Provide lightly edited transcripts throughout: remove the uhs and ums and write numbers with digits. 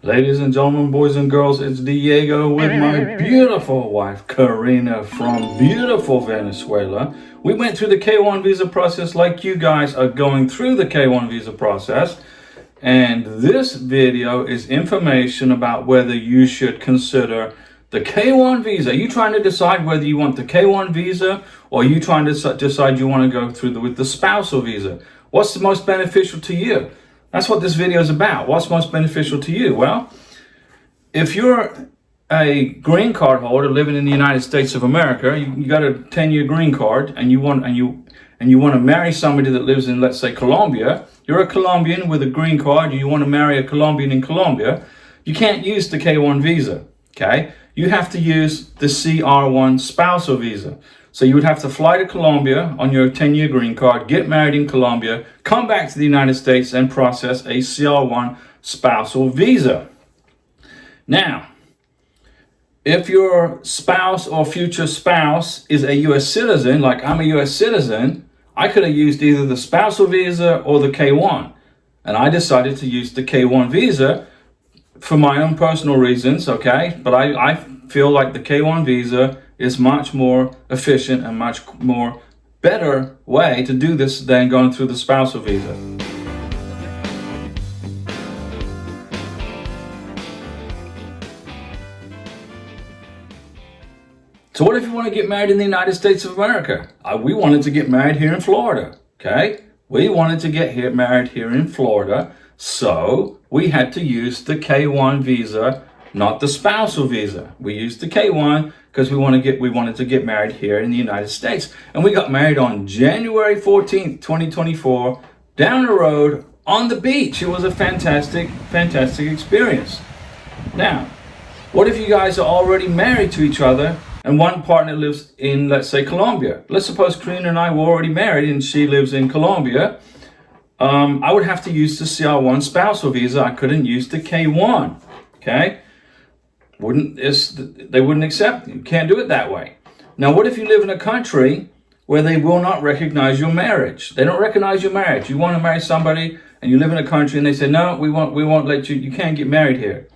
Ladies and gentlemen, boys and girls, it's Diego with my beautiful wife, Karina, from beautiful Venezuela. We went through the K1 visa process like you guys are going through the K1 visa process. And this video is information about whether you should consider the K1 visa. Are you trying to decide whether you want the K1 visa or are you trying to decide you want to go through with the spousal visa? What's the most beneficial to you? That's what this video is about. What's most beneficial to you? Well, if you're a green card holder living in the United States of America, you got a 10-year green card, and you want to marry somebody that lives in, let's say, Colombia. You're a Colombian with a green card. You want to marry a Colombian in Colombia. You can't use the K1 visa. Okay, you have to use the CR1 spousal visa. So you would have to fly to Colombia on your 10-year green card, get married in Colombia, come back to the United States and process a CR1 spousal visa. Now, if your spouse or future spouse is a U.S. citizen, like I'm a U.S. citizen, I could have used either the spousal visa or the K1. And I decided to use the K1 visa for my own personal reasons, okay? But I feel like the K1 visa is much more efficient and much more better way to do this than going through the spousal visa. So what if you want to get married in the United States of America? We wanted to get married here in Florida, okay? We wanted to get married here in Florida, so we had to use the K1 visa, not the spousal visa. We used the K1 because we wanted to get married here in the United States. And we got married on January 14th, 2024, down the road on the beach. It was a fantastic, fantastic experience. Now, what if you guys are already married to each other and one partner lives in, let's say, Colombia? Let's suppose Karina and I were already married and she lives in Colombia. I would have to use the CR1 spousal visa. I couldn't use the K1, okay? They wouldn't accept. You can't do it that way. Now, what if you live in a country where they will not recognize your marriage? They don't recognize your marriage. You want to marry somebody and you live in a country and they say, no, we won't let you, you can't get married here.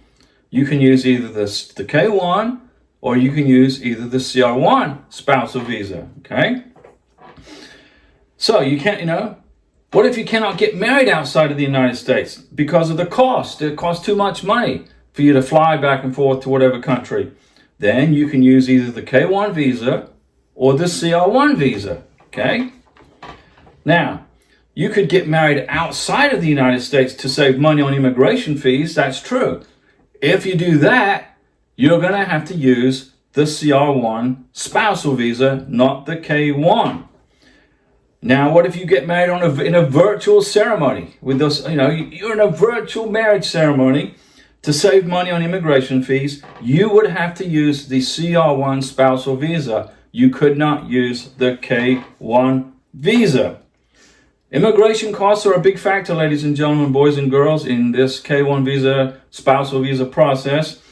You can use either the K1 or you can use either the CR1 spousal visa, okay? So you can't, what if you cannot get married outside of the United States because of the cost? It costs too much money for you to fly back and forth to whatever country. Then you can use either the K1 visa or the CR1 visa, okay? Now, you could get married outside of the United States to save money on immigration fees. That's true. If you do that, you're going to have to use the CR1 spousal visa, not the K1. Now, what if you get married in a virtual ceremony with this? You're in a virtual marriage ceremony. To save money on immigration fees, you would have to use the CR1 spousal visa. You could not use the K1 visa. Immigration costs are a big factor, ladies and gentlemen, boys and girls, in this K1 visa, spousal visa process.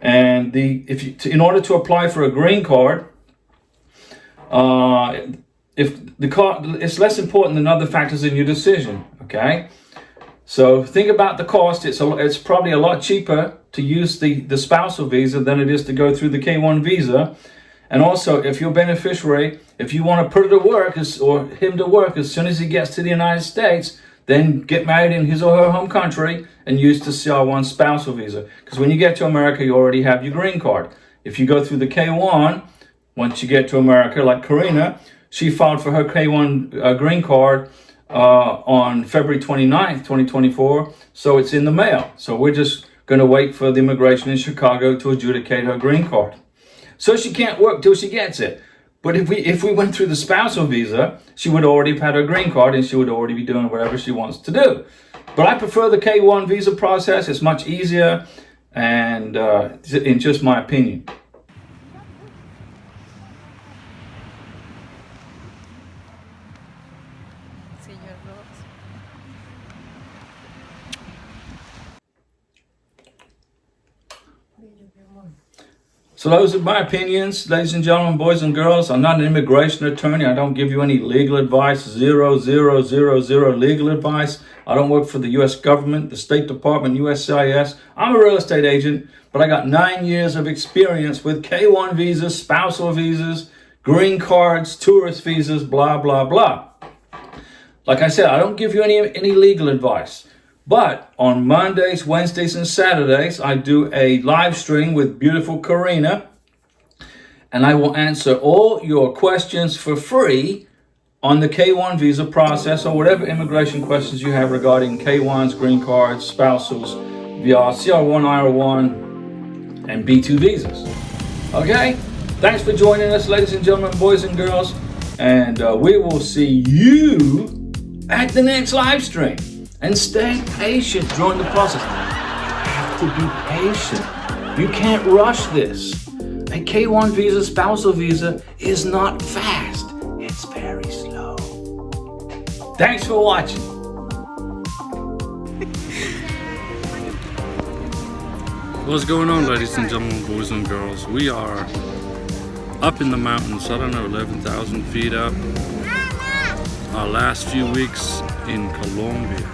And in order to apply for a green card, it's less important than other factors in your decision, okay? So think about the cost. It's probably a lot cheaper to use the spousal visa than it is to go through the K1 visa. And also, if your beneficiary, if you want to put her to work or him to work as soon as he gets to the United States, then get married in his or her home country and use the CR1 spousal visa. Because when you get to America, you already have your green card. If you go through the K1, once you get to America, like Karina, she filed for her K1 green card on February 29th, 2024. So it's in the mail. So we're just going to wait for the immigration in Chicago to adjudicate her green card. So she can't work till she gets it. But if we went through the spousal visa, she would already have had her green card and she would already be doing whatever she wants to do. But I prefer the K1 visa process. It's much easier, and in just my opinion. So those are my opinions, ladies and gentlemen, boys and girls. I'm not an immigration attorney. I don't give you any legal advice. 000 legal advice. I don't work for the U.S. government, the State Department, USCIS. I'm a real estate agent, but I got 9 years of experience with K-1 visas, spousal visas, green cards, tourist visas, blah, blah, blah. Like I said, I don't give you any legal advice. But on Mondays, Wednesdays, and Saturdays, I do a live stream with beautiful Karina. And I will answer all your questions for free on the K-1 visa process or whatever immigration questions you have regarding K-1s, green cards, spousals, VR, CR1, IR1, and B2 visas. Okay? Thanks for joining us, ladies and gentlemen, boys and girls. And we will see you at the next live stream. And stay patient during the process. You have to be patient. You can't rush this. A K-1 visa, spousal visa, is not fast. It's very slow. Thanks for watching. What's going on, ladies and gentlemen, boys and girls? We are up in the mountains, I don't know, 11,000 feet up. Our last few weeks in Colombia.